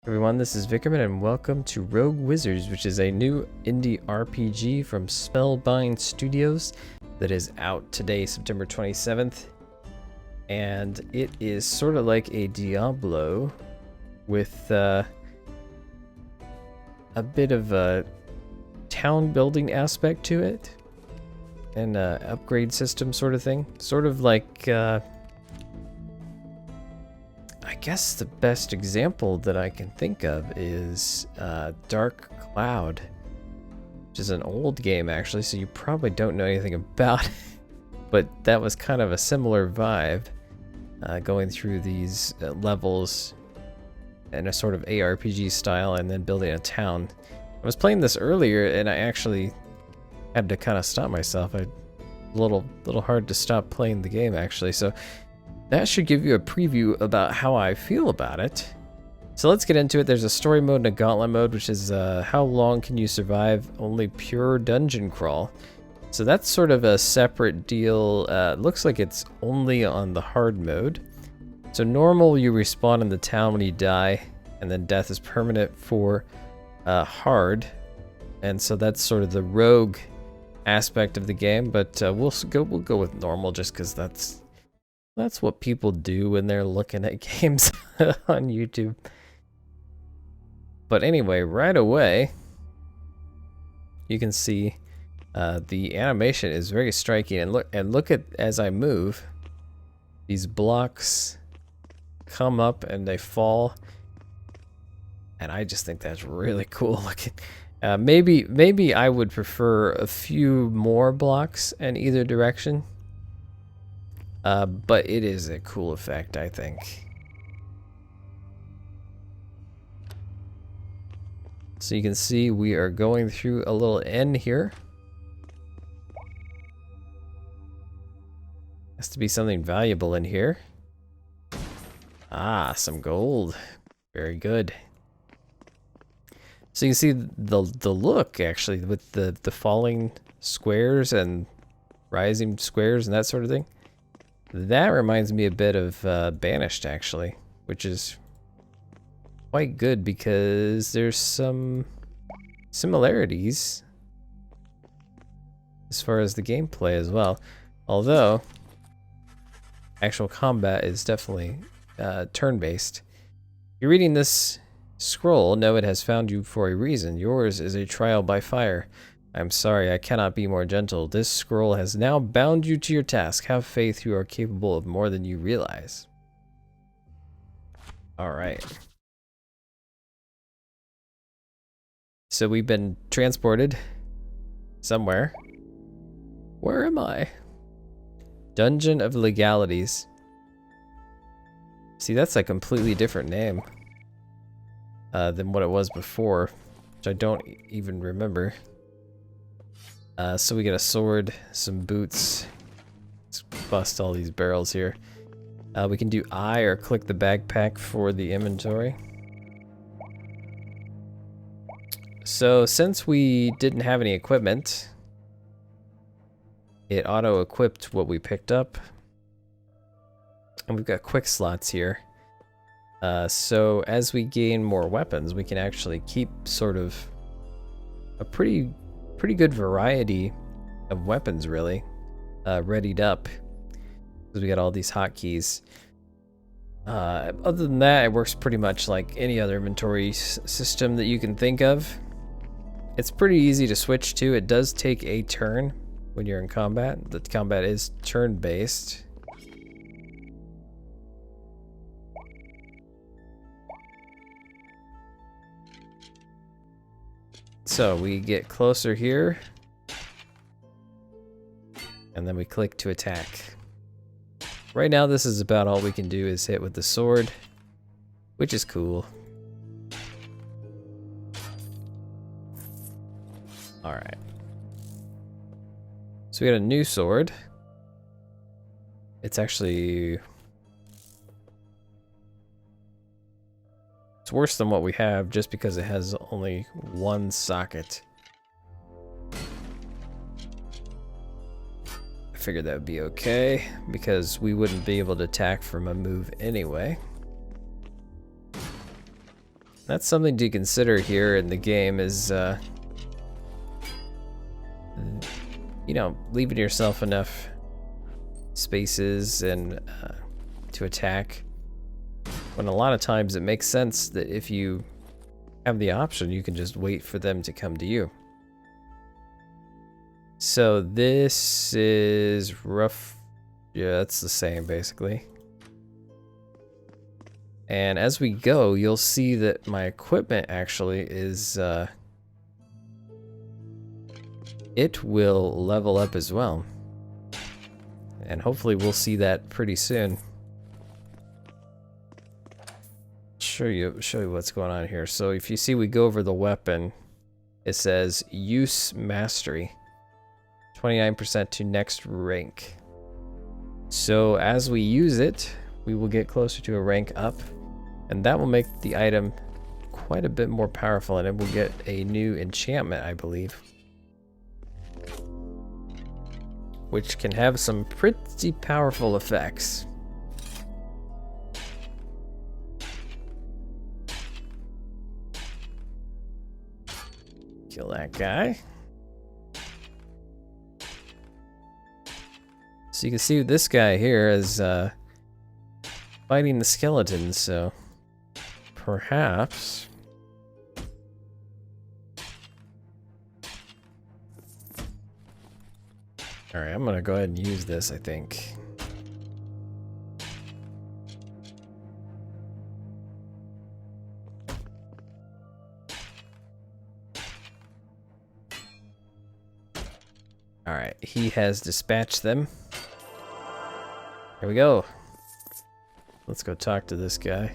Everyone, this is Vickerman and welcome to Rogue Wizards, which is a new indie RPG from Spellbind Studios that is out today, September 27th. And it is sort of like a Diablo with a bit of a town building aspect to it and an upgrade system sort of thing. Sort of like I guess the best example that I can think of is Dark Cloud, which is an old game actually, so you probably don't know anything about it, but that was kind of a similar vibe, going through these levels in a sort of ARPG style and then building a town. I was playing this earlier and I actually had to kind of stop myself. A little hard to stop playing the game actually, so that should give you a preview about how I feel about it. So let's get into it. There's a story mode and a gauntlet mode, which is how long can you survive only pure dungeon crawl. So that's sort of a separate deal. Looks like it's only on the hard mode. So normal, you respawn in the town when you die, and then death is permanent for hard. And so that's sort of the rogue aspect of the game, but we'll go with normal just because that's what people do when they're looking at games on YouTube. But anyway, right away, you can see the animation is very striking. And look at, as I move, these blocks come up and they fall. And I just think that's really cool looking. Maybe I would prefer a few more blocks in either direction. But it is a cool effect, I think. So you can see we are going through a little N here. Has to be something valuable in here. Ah, some gold. Very good. So you can see the look actually with the falling squares and rising squares and that sort of thing. That reminds me a bit of Banished, actually, which is quite good because there's some similarities as far as the gameplay as well. Although, actual combat is definitely turn-based. You're reading this scroll. Know it has found you for a reason. Yours is a trial by fire. I'm sorry, I cannot be more gentle. This scroll has now bound you to your task. Have faith you are capable of more than you realize. Alright. So we've been transported somewhere. Where am I? Dungeon of Legalities. See, that's a completely different name than what it was before, which I don't even remember. So we get a sword, some boots. Let's bust all these barrels here. We can do I or click the backpack for the inventory. So since we didn't have any equipment, it auto-equipped what we picked up. And we've got quick slots here. So as we gain more weapons, we can actually keep sort of a pretty good variety of weapons, really, readied up, because we got all these hotkeys. Other than that, it works pretty much like any other inventory system that you can think of. It's pretty easy to switch to. It does take a turn when you're in combat. The combat is turn-based. So we get closer here, and then we click to attack. Right now this is about all we can do is hit with the sword, which is cool. Alright. So we got a new sword. It's actually... it's worse than what we have just because it has only one socket. I figured that would be okay because we wouldn't be able to attack from a move anyway. That's something to consider here in the game is, you know, leaving yourself enough spaces and to attack. When a lot of times it makes sense that if you have the option, you can just wait for them to come to you. So this is rough. Yeah, it's the same basically. And as we go, you'll see that my equipment actually is, it will level up as well. And hopefully we'll see that pretty soon. Show you what's going on here. So if you see, we go over the weapon, it says use mastery, 29% to next rank. So as we use it, we will get closer to a rank up, and that will make the item quite a bit more powerful, and it will get a new enchantment, I believe, which can have some pretty powerful effects. Kill that guy. So you can see this guy here is fighting the skeletons, so perhaps alright, I'm gonna go ahead and use this, I think. Alright, he has dispatched them. Here we go. Let's go talk to this guy.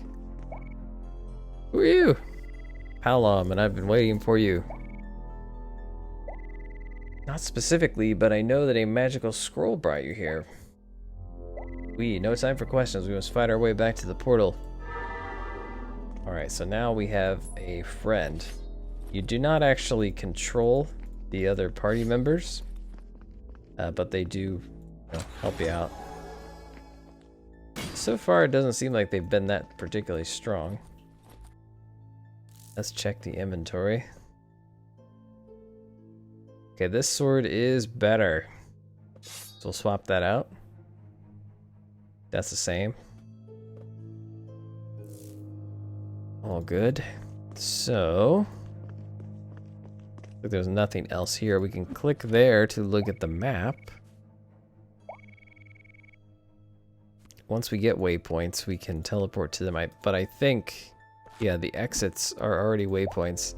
Who are you? Palom, and I've been waiting for you. Not specifically, but I know that a magical scroll brought you here. No time for questions. We must fight our way back to the portal. Alright, so now we have a friend. You do not actually control the other party members, but they do, you know, help you out. So far, it doesn't seem like they've been that particularly strong. Let's check the inventory. Okay, this sword is better. So we'll swap that out. That's the same. All good. So, there's nothing else here. We can click there to look at the map. Once we get waypoints, we can teleport to them. But I think, yeah, the exits are already waypoints.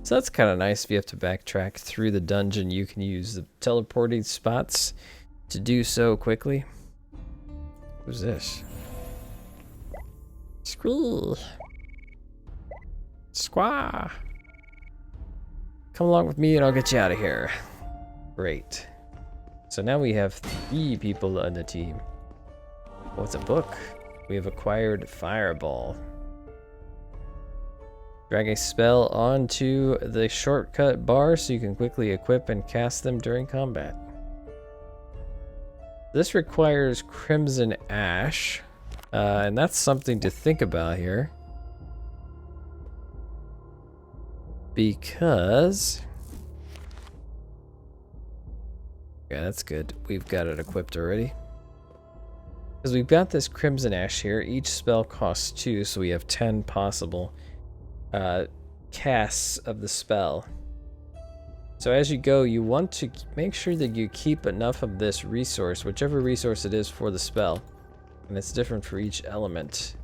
So that's kind of nice. If you have to backtrack through the dungeon, you can use the teleporting spots to do so quickly. Who's this? Squee. Squaw. Come along with me and I'll get you out of here. Great. So now we have 3 people on the team. Oh, it's a book. We have acquired Fireball. Drag a spell onto the shortcut bar so you can quickly equip and cast them during combat. This requires Crimson Ash, and that's something to think about here. Because... yeah, that's good. We've got it equipped already. Because we've got this Crimson Ash here. Each spell costs 2, so we have 10 possible casts of the spell. So as you go, you want to make sure that you keep enough of this resource, whichever resource it is for the spell. And it's different for each element.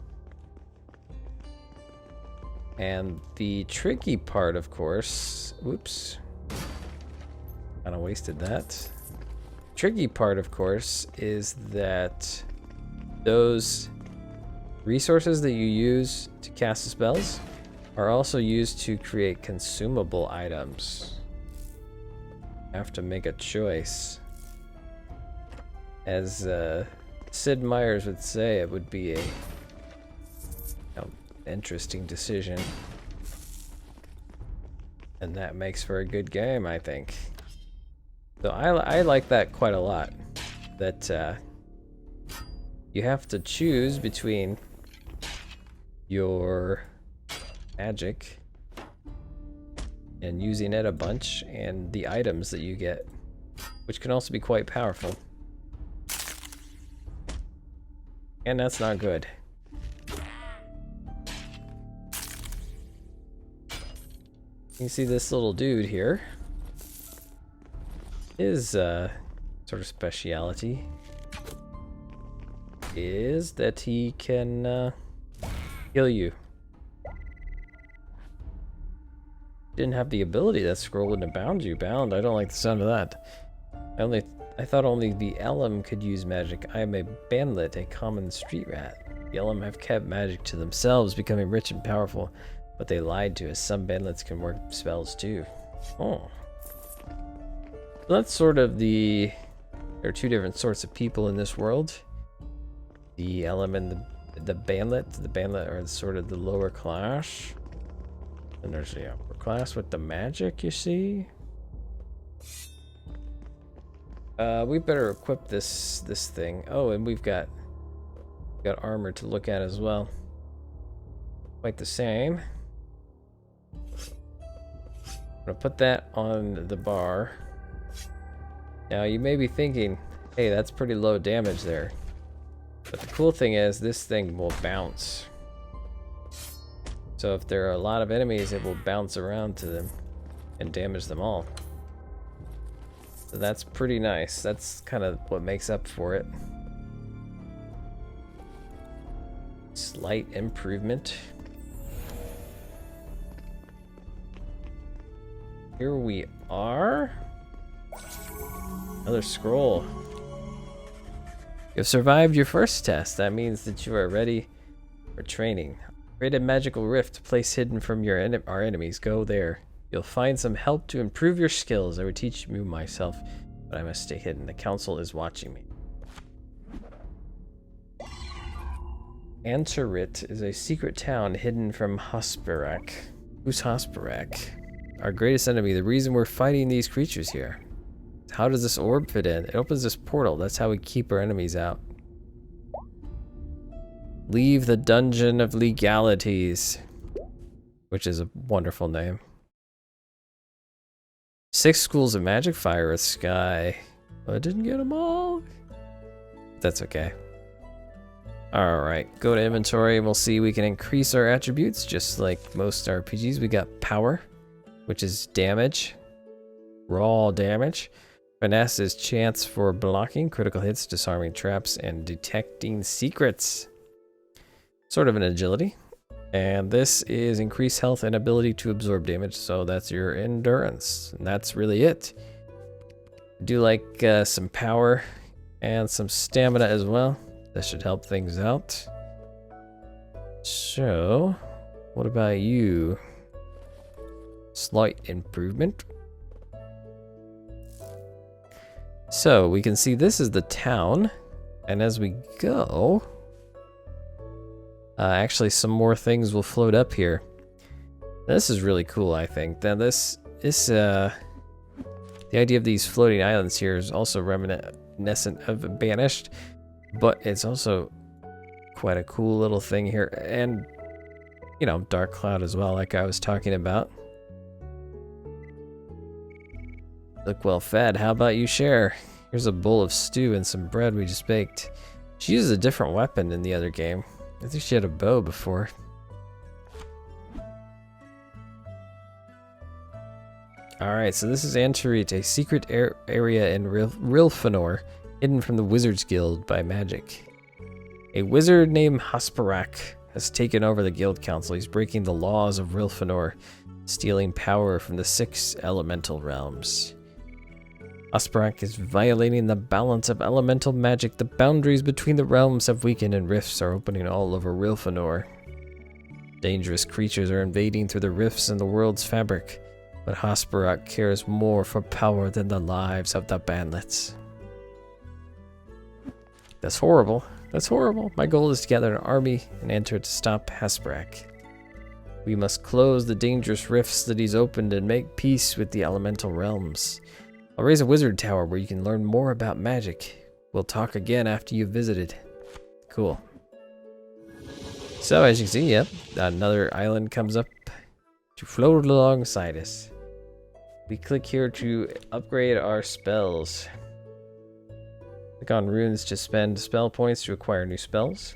And the tricky part, of course... whoops. Kind of wasted that. Tricky part, of course, is that those resources that you use to cast the spells are also used to create consumable items. You have to make a choice. As Sid Meier's would say, it would be a interesting decision. And that makes for a good game, I think. So I like that quite a lot. That you have to choose between your magic and using it a bunch, and the items that you get, which can also be quite powerful. And that's not good. You see this little dude here. His sort of speciality is that he can heal you. Didn't have the ability that scroll wouldn't have bound you. Bound? I don't like the sound of that. I thought only the Elm could use magic. I am a bandit, a common street rat. The Elm have kept magic to themselves, becoming rich and powerful. But they lied to us. Some bandits can work spells too. Oh. So that's sort of there are two different sorts of people in this world. The Elm and the bandit. The bandit are sort of the lower class. And there's the upper class with the magic, you see? We better equip this thing. Oh, and we've got armor to look at as well. Quite the same. I'm gonna put that on the bar. Now you may be thinking, hey, that's pretty low damage there. But the cool thing is this thing will bounce. So if there are a lot of enemies, it will bounce around to them and damage them all. So that's pretty nice. That's kind of what makes up for it. Slight improvement. Here we are. Another scroll. You've survived your first test. That means that you are ready for training. Create a magical rift, place hidden from our enemies. Go there. You'll find some help to improve your skills. I would teach you myself, but I must stay hidden. The council is watching me. Antarit is a secret town hidden from Hosperak. Who's Hosperak? Our greatest enemy. The reason we're fighting these creatures here. How does this orb fit in? It opens this portal. That's how we keep our enemies out. Leave the Dungeon of Legalities, which is a wonderful name. 6 schools of magic, fire, earth, sky. I didn't get them all. That's okay. Alright, go to inventory and we'll see we can increase our attributes just like most RPGs. We got power, which is damage. Raw damage. Finesse is chance for blocking, critical hits, disarming traps, and detecting secrets. Sort of an agility. And this is increased health and ability to absorb damage, so that's your endurance. And that's really it. I do like some power and some stamina as well. That should help things out. So, what about you? Slight improvement. So, we can see this is the town. And as we go... actually, some more things will float up here. This is really cool, I think. Now, the idea of these floating islands here is also reminiscent of Banished, but it's also quite a cool little thing here. And, you know, Dark Cloud as well, like I was talking about. Look well fed. How about you share? Here's a bowl of stew and some bread we just baked. She uses a different weapon in the other game. I think she had a bow before. Alright, so this is Antarit, a secret area in Rilfanor, hidden from the Wizards Guild by magic. A wizard named Hosperak has taken over the Guild Council. He's breaking the laws of Rilfanor, stealing power from the 6 elemental realms. Hosperak is violating the balance of elemental magic. The boundaries between the realms have weakened and rifts are opening all over Rilfanor. Dangerous creatures are invading through the rifts in the world's fabric, but Hosperak cares more for power than the lives of the bandits. That's horrible. That's horrible. My goal is to gather an army and enter to stop Hosperak. We must close the dangerous rifts that he's opened and make peace with the elemental realms. I'll raise a wizard tower where you can learn more about magic. We'll talk again after you've visited. Cool. So as you can see, yep, another island comes up to float alongside us. We click here to upgrade our spells. Click on runes to spend spell points to acquire new spells.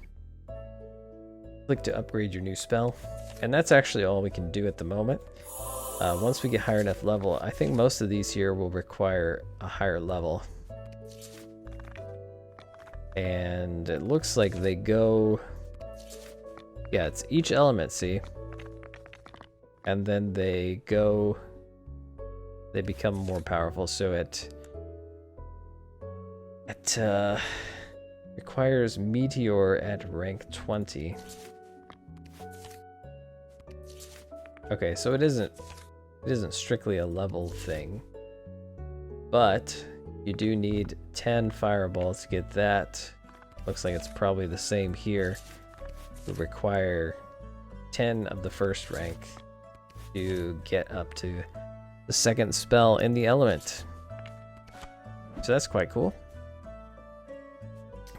Click to upgrade your new spell. And that's actually all we can do at the moment. Once we get higher enough level, I think most of these here will require a higher level. And it looks like they go... Yeah, it's each element, see? And then they go... They become more powerful, so it requires Meteor at rank 20. Okay, so it isn't strictly a level thing, but you do need 10 fireballs to get that. Looks like it's probably the same here. It would require 10 of the first rank to get up to the second spell in the element. So that's quite cool.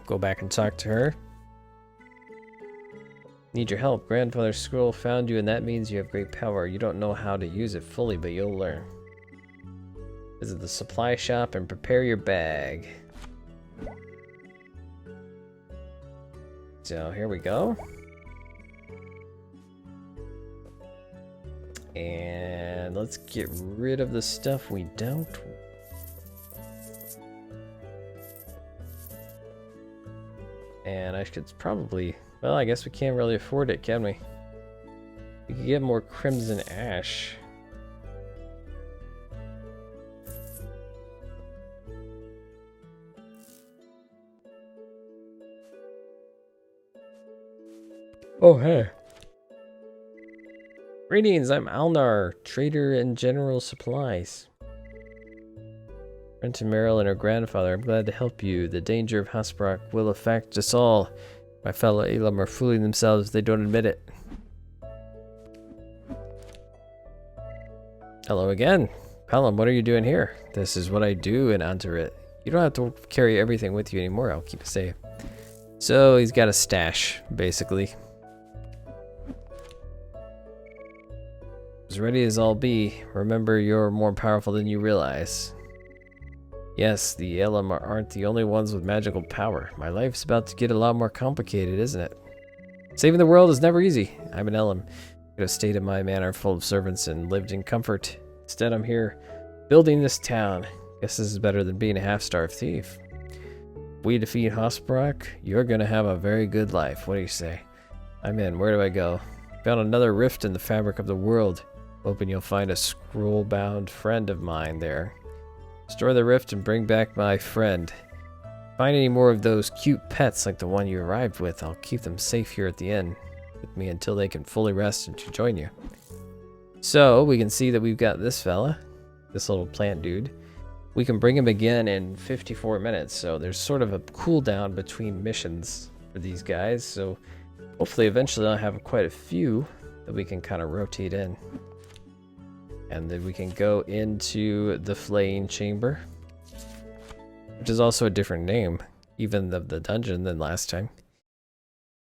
Go back and talk to her. Need your help. Grandfather's scroll found you, and that means you have great power. You don't know how to use it fully, but you'll learn. Visit the supply shop and prepare your bag. So here we go. And let's get rid of the stuff we don't. And I should probably... Well, I guess we can't really afford it, can we? We could get more Crimson Ash. Oh, hey. Greetings, I'm Alnar, trader in general supplies. Friend to Meryl and her grandfather, I'm glad to help you. The danger of Hasbrock will affect us all. My fellow Elam are fooling themselves if they don't admit it. Hello again. Pelham, what are you doing here? This is what I do in Antarit. You don't have to carry everything with you anymore. I'll keep it safe. So he's got a stash, basically. As ready as I'll be. Remember, you're more powerful than you realize. Yes, the Elam aren't the only ones with magical power. My life's about to get a lot more complicated, isn't it? Saving the world is never easy. I'm an Elam. I could have stayed in my manor full of servants and lived in comfort. Instead, I'm here building this town. Guess this is better than being a half-starved thief. If we defeat Hasbrock, you're gonna have a very good life. What do you say? I'm in. Where do I go? Found another rift in the fabric of the world. Hoping you'll find a scroll-bound friend of mine there. Restore the rift and bring back my friend. Find any more of those cute pets like the one you arrived with. I'll keep them safe here at the inn with me until they can fully rest and to join you. So we can see that we've got this fella, this little plant dude. We can bring him again in 54 minutes. So there's sort of a cooldown between missions for these guys. So hopefully eventually I'll have quite a few that we can kind of rotate in. And then we can go into the flaying chamber, which is also a different name, even of the dungeon than last time.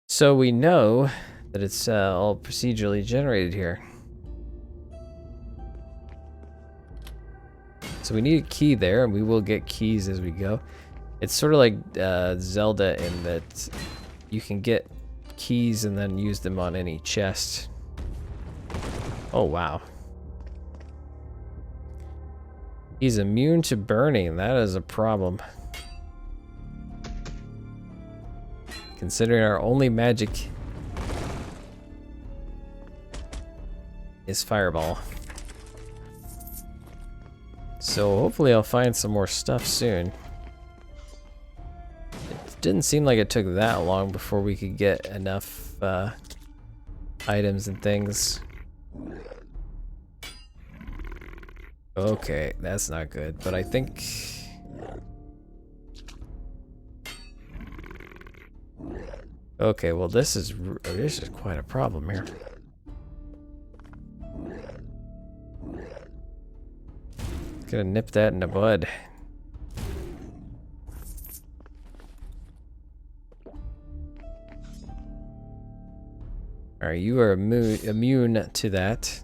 So we know that it's all procedurally generated here. So we need a key there, and we will get keys as we go. It's sort of like Zelda in that you can get keys and then use them on any chest. Oh, wow. He's immune to burning. That is a problem. Considering our only magic is Fireball. So hopefully I'll find some more stuff soon. It didn't seem like it took that long before we could get enough items and things. Okay, that's not good, but I think... Okay, well this is quite a problem here. Gonna nip that in the bud. Alright, you are immune to that.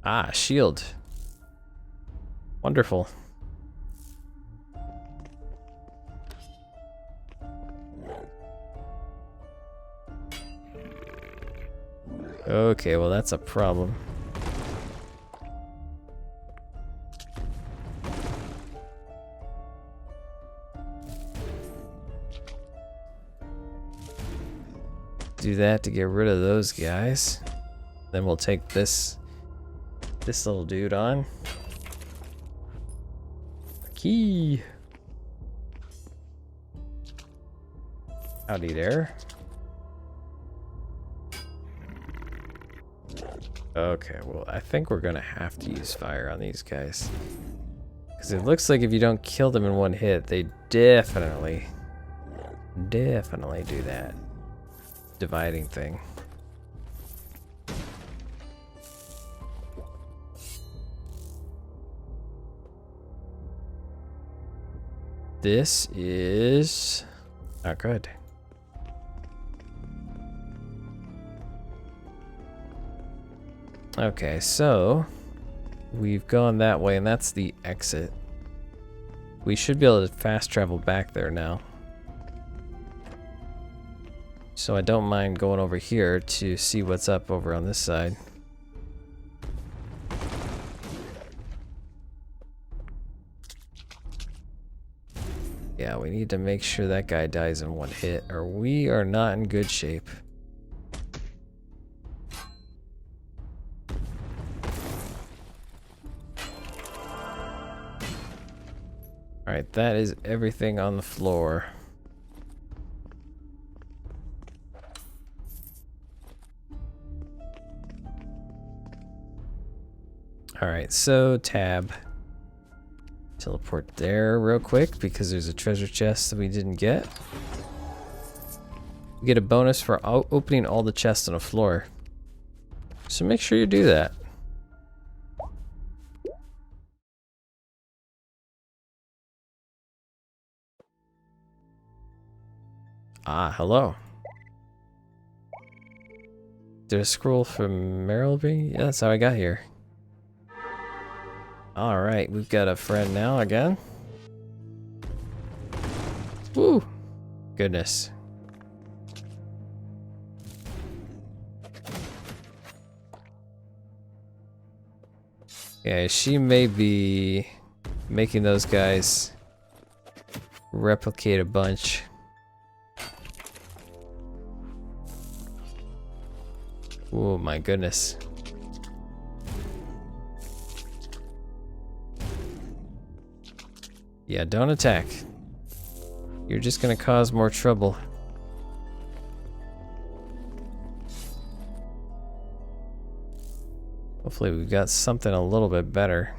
Ah, shield. Wonderful. Okay, well that's a problem. Do that to get rid of those guys. Then we'll take this little dude on. Key. Howdy there. Okay, well I think we're gonna have to use fire on these guys. Because it looks like if you don't kill them in one hit, they definitely do that dividing thing. This is not good. Okay, so we've gone that way, and that's the exit. We should be able to fast travel back there now. So I don't mind going over here to see what's up over on this side. Yeah, we need to make sure that guy dies in one hit, or we are not in good shape. Alright, that is everything on the floor. Alright, so tab. Teleport there real quick because there's a treasure chest that we didn't get. We get a bonus for opening all the chests on the floor. So make sure you do that. Ah, hello. Did a scroll from Merrilby? Yeah, that's how I got here. Alright, we've got a friend now again. Woo! Goodness. Yeah, she may be making those guys replicate a bunch. Oh my goodness. Yeah, don't attack. You're just gonna cause more trouble. Hopefully we've got something a little bit better.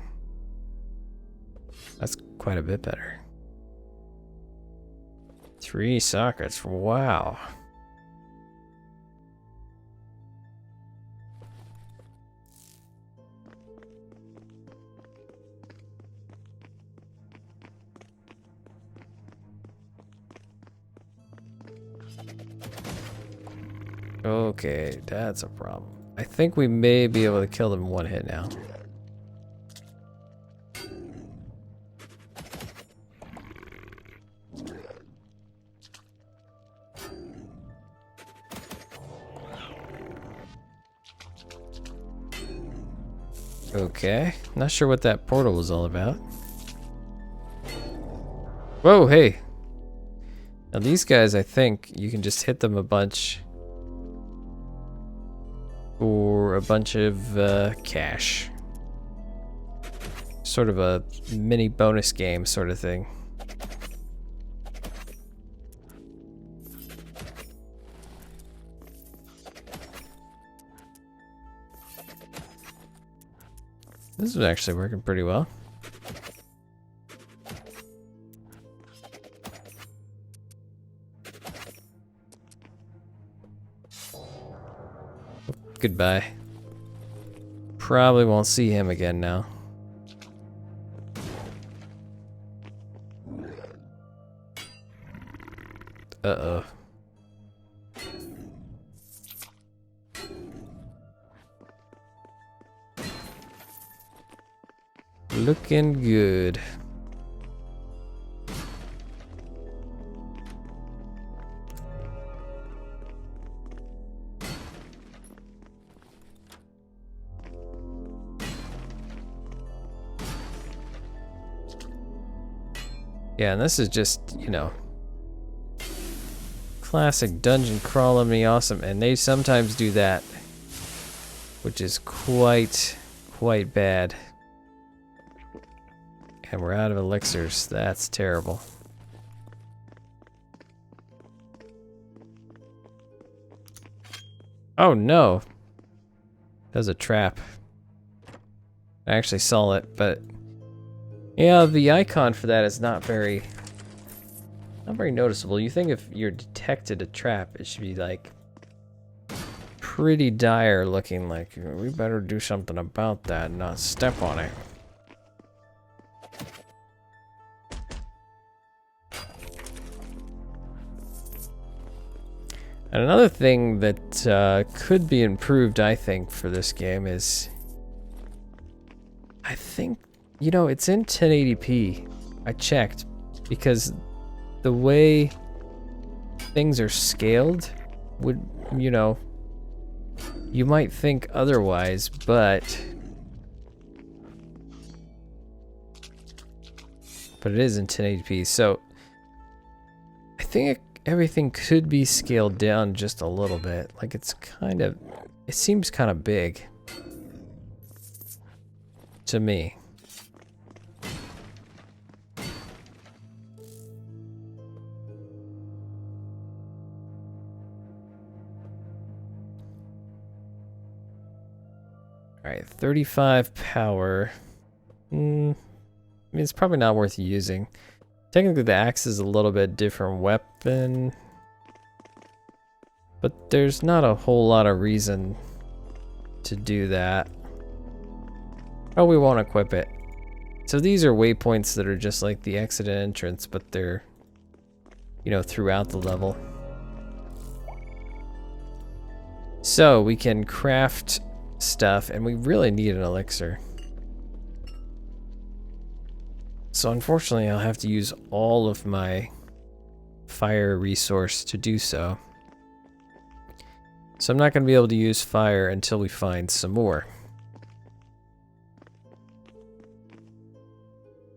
That's quite a bit better. 3 sockets, wow. Okay, that's a problem. I think we may be able to kill them in one hit now. Okay, not sure what that portal was all about. Whoa, hey! Now these guys, I think you can just hit them a bunch for a bunch of cash. Sort of a mini bonus game sort of thing. This is actually working pretty well. Goodbye. Probably won't see him again now. Uh-oh. looking good. Yeah, and this is just, you know, classic dungeon crawling me awesome, and they sometimes do that, which is quite bad. And we're out of elixirs. That's terrible. Oh no! That was a trap. I actually saw it, but yeah, the icon for that is not very noticeable. You think if you're detected a trap, it should be like pretty dire looking, like we better do something about that and not step on it. And another thing that could be improved, I think, for this game is, I think, you know, it's in 1080p. I checked, because the way things are scaled would, you know, you might think otherwise, but it is in 1080p, so I think everything could be scaled down just a little bit. Like, it's kind of, it seems kind of big to me. Alright, 35 power. I mean, it's probably not worth using. Technically, the axe is a little bit different weapon, but there's not a whole lot of reason to do that. Oh, we won't equip it. So these are waypoints that are just like the exit and entrance, but they're, you know, throughout the level. So we can craft stuff, and we really need an elixir. So unfortunately, I'll have to use all of my fire resource to do so. So I'm not going to be able to use fire until we find some more.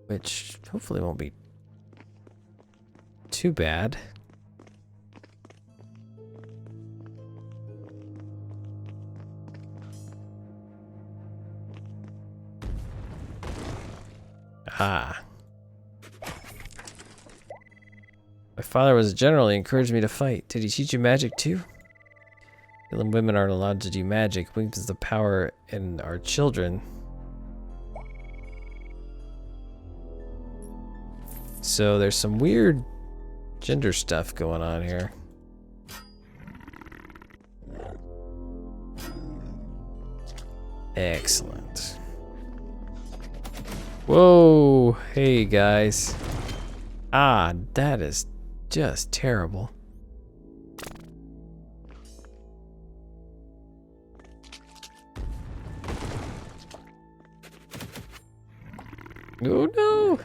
Which hopefully won't be too bad. Ah. My father was generally encouraged me to fight. Did he teach you magic too? Healing women aren't allowed to do magic. Weakens the power in our children. So there's some weird gender stuff going on here. Excellent. Whoa, hey guys. Ah, that is just terrible. Oh no!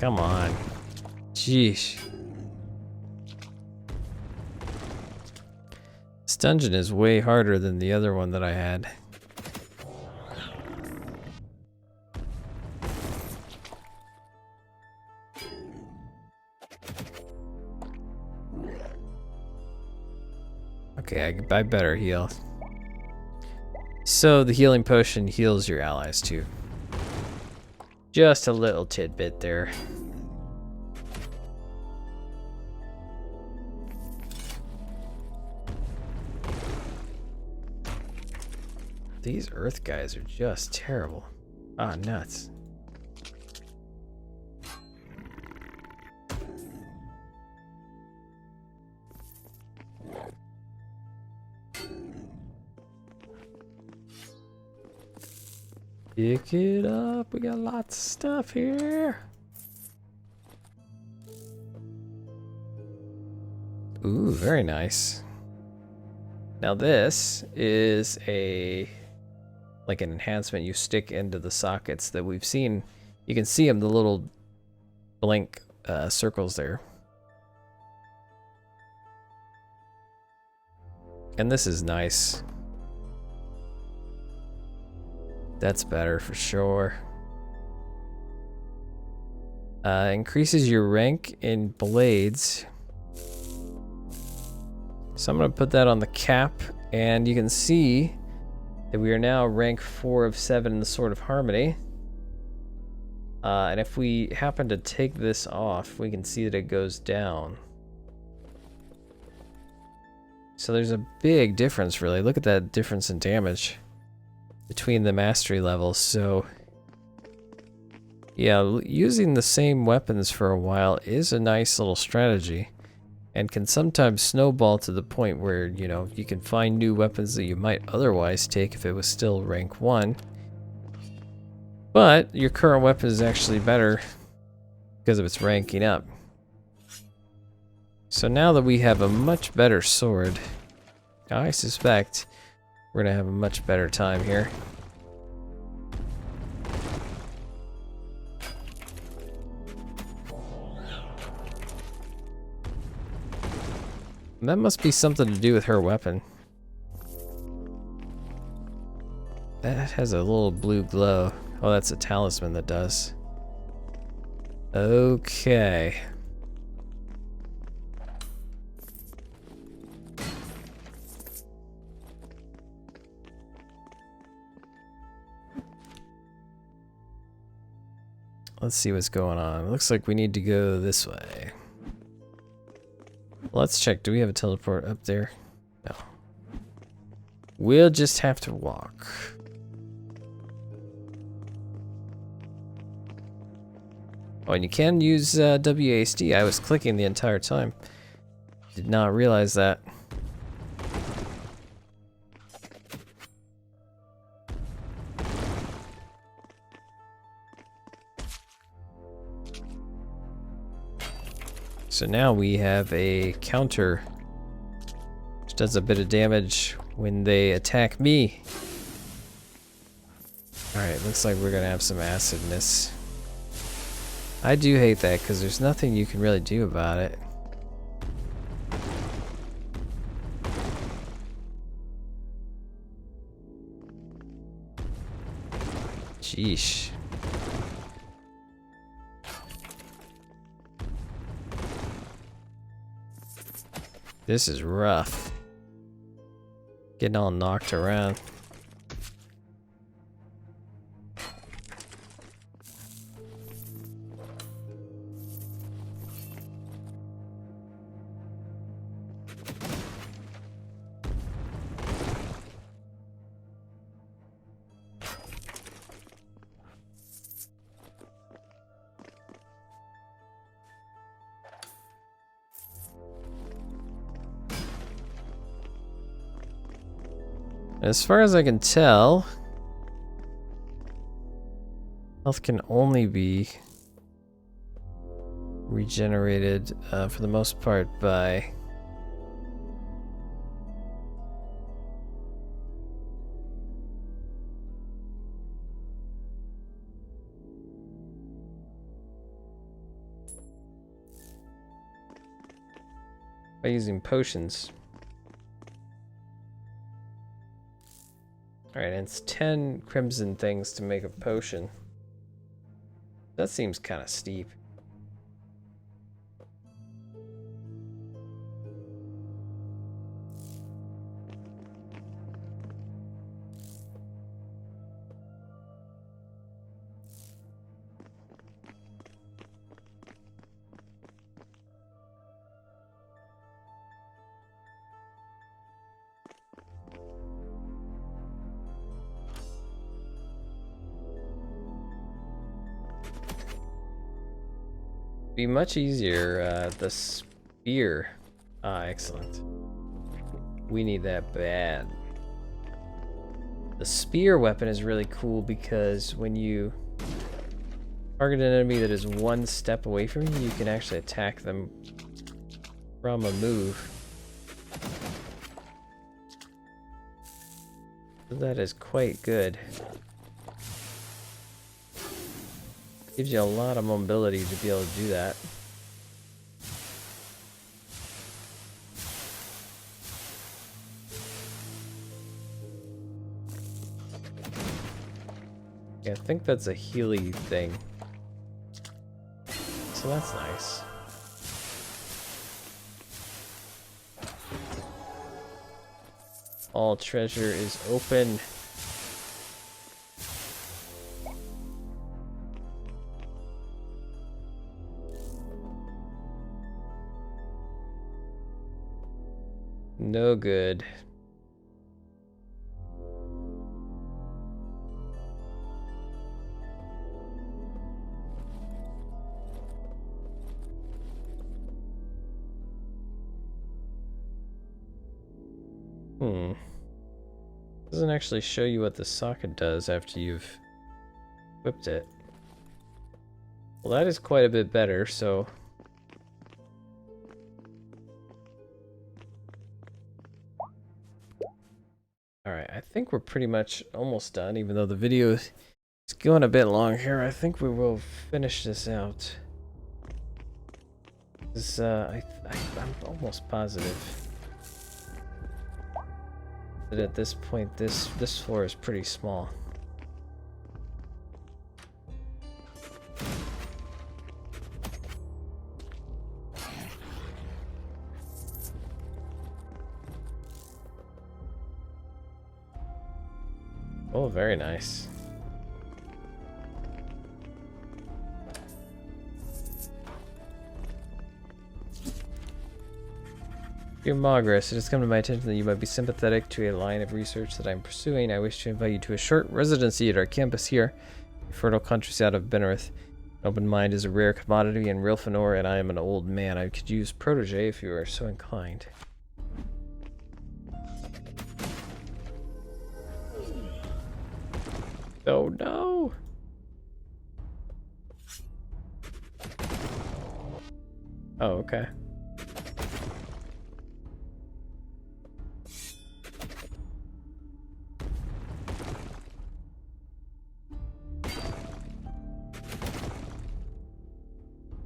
Come on. Jeez. This dungeon is way harder than the other one that I had. Okay, I better heal. So the healing potion heals your allies too. Just a little tidbit there. These earth guys are just terrible. Ah, nuts. Pick it up. We got lots of stuff here. Ooh, very nice. Now this is like an enhancement you stick into the sockets that we've seen. You can see them, the little blank circles there. And this is nice. That's better for sure. Increases your rank in blades. So I'm going to put that on the cap, and you can see that we are now rank 4 of 7 in the Sword of Harmony. And if we happen to take this off, we can see that it goes down. So there's a big difference, really. Look at that difference in damage between the mastery levels. So yeah, using the same weapons for a while is a nice little strategy, and can sometimes snowball to the point where, you know, you can find new weapons that you might otherwise take if it was still rank 1. But your current weapon is actually better because of its ranking up. So now that we have a much better sword, I suspect we're going to have a much better time here. And that must be something to do with her weapon. That has a little blue glow. Oh, that's a talisman that does. Okay. Let's see what's going on. It looks like we need to go this way. Let's check. Do we have a teleport up there? No. We'll just have to walk. Oh, and you can use WASD. I was clicking the entire time. Did not realize that. So now we have a counter, which does a bit of damage when they attack me. Alright, looks like we're gonna have some acidness. I do hate that because there's nothing you can really do about it. Sheesh. This is rough. Getting all knocked around. As far as I can tell, health can only be regenerated for the most part by using potions. Alright, and it's 10 crimson things to make a potion. That seems kind of steep. Be much easier, the spear. Ah, excellent. We need that bad. The spear weapon is really cool because when you target an enemy that is one step away from you, you can actually attack them from a move. That is quite good. Gives you a lot of mobility to be able to do that. Yeah, I think that's a Healy thing. So that's nice. All treasure is open. No good. Doesn't actually show you what the socket does after you've equipped it. Well, that is quite a bit better, so... Alright, I think we're pretty much almost done, even though the video is going a bit long here. I think we will finish this out. This, I'm almost positive that at this point, this floor is pretty small. Oh, very nice. Dear Mogris, it has come to my attention that you might be sympathetic to a line of research that I'm pursuing. I wish to invite you to a short residency at our campus here, the fertile countryside of Bennerith. An open mind is a rare commodity in Rilfanor, and I am an old man. I could use protege if you are so inclined. Oh no! Oh, okay.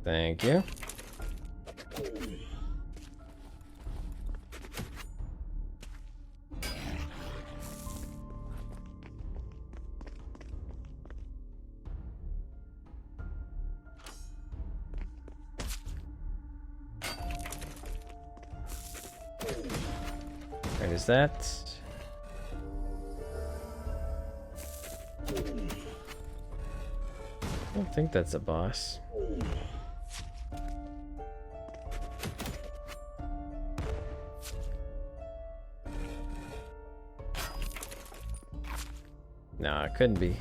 Thank you. Right, is that? I don't think that's a boss. No, it couldn't be.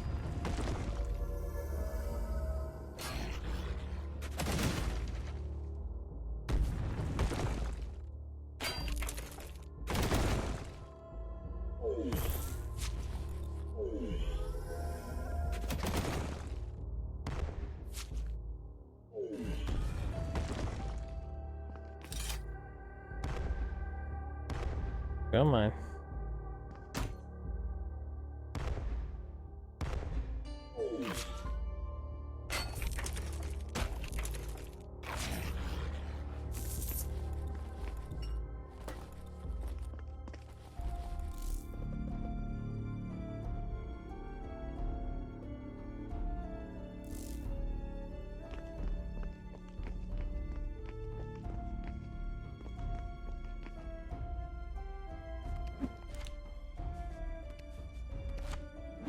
Come on.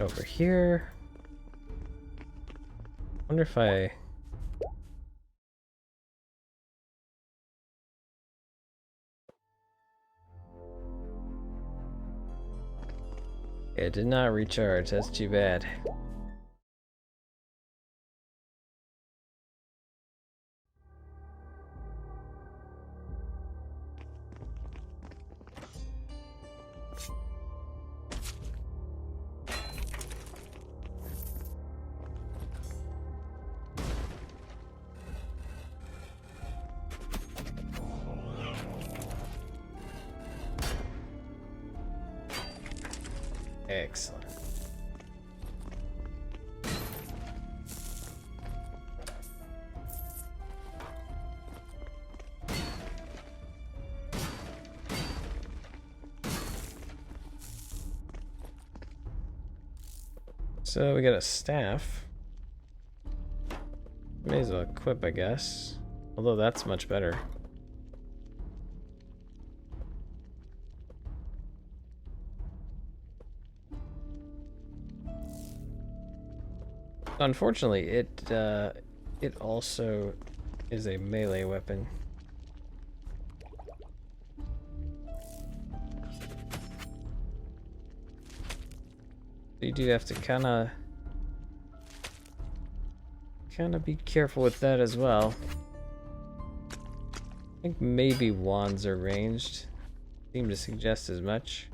Over here. Wonder if I... It did not recharge, that's too bad. Excellent. So we got a staff. May as well equip, I guess. Although that's much better. Unfortunately, it also is a melee weapon. You do have to kind of be careful with that as well. I think maybe wands are ranged. Seem to suggest as much.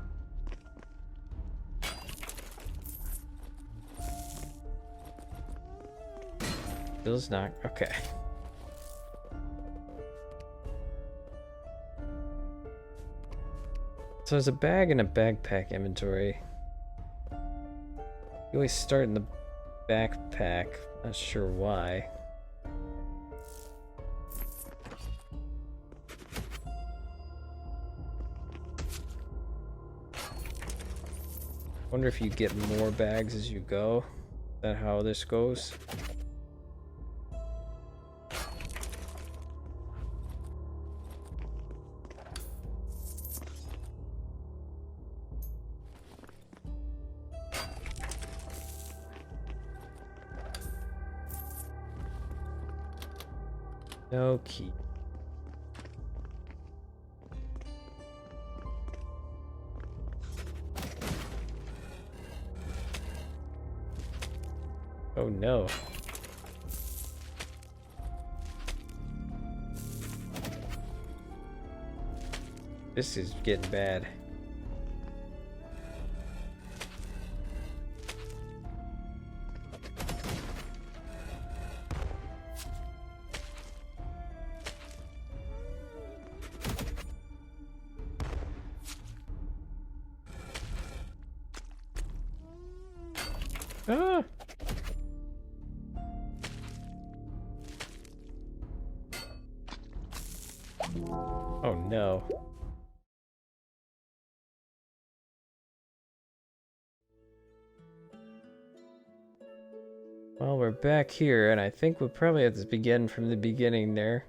Bill's not okay. So there's a bag and a backpack inventory. You always start in the backpack. Not sure why. Wonder if you get more bags as you go. Is that how this goes? No key. Oh no. This is getting bad. Ah! Oh no. Well, we're back here, and I think we'll probably have to begin from the beginning there.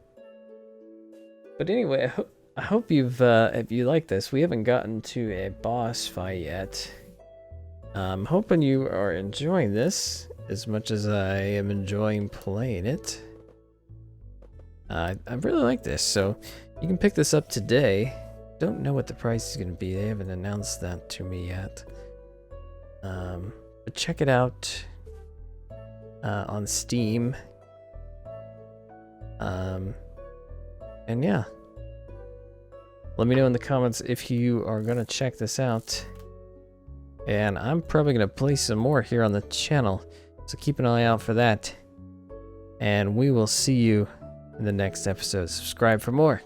But anyway, I hope if you like this. We haven't gotten to a boss fight yet. I'm hoping you are enjoying this as much as I am enjoying playing it. I really like this, so you can pick this up today. Don't know what the price is going to be. They haven't announced that to me yet. But check it out on Steam. And yeah. Let me know in the comments if you are going to check this out. And I'm probably going to play some more here on the channel. So keep an eye out for that. And we will see you in the next episode. Subscribe for more.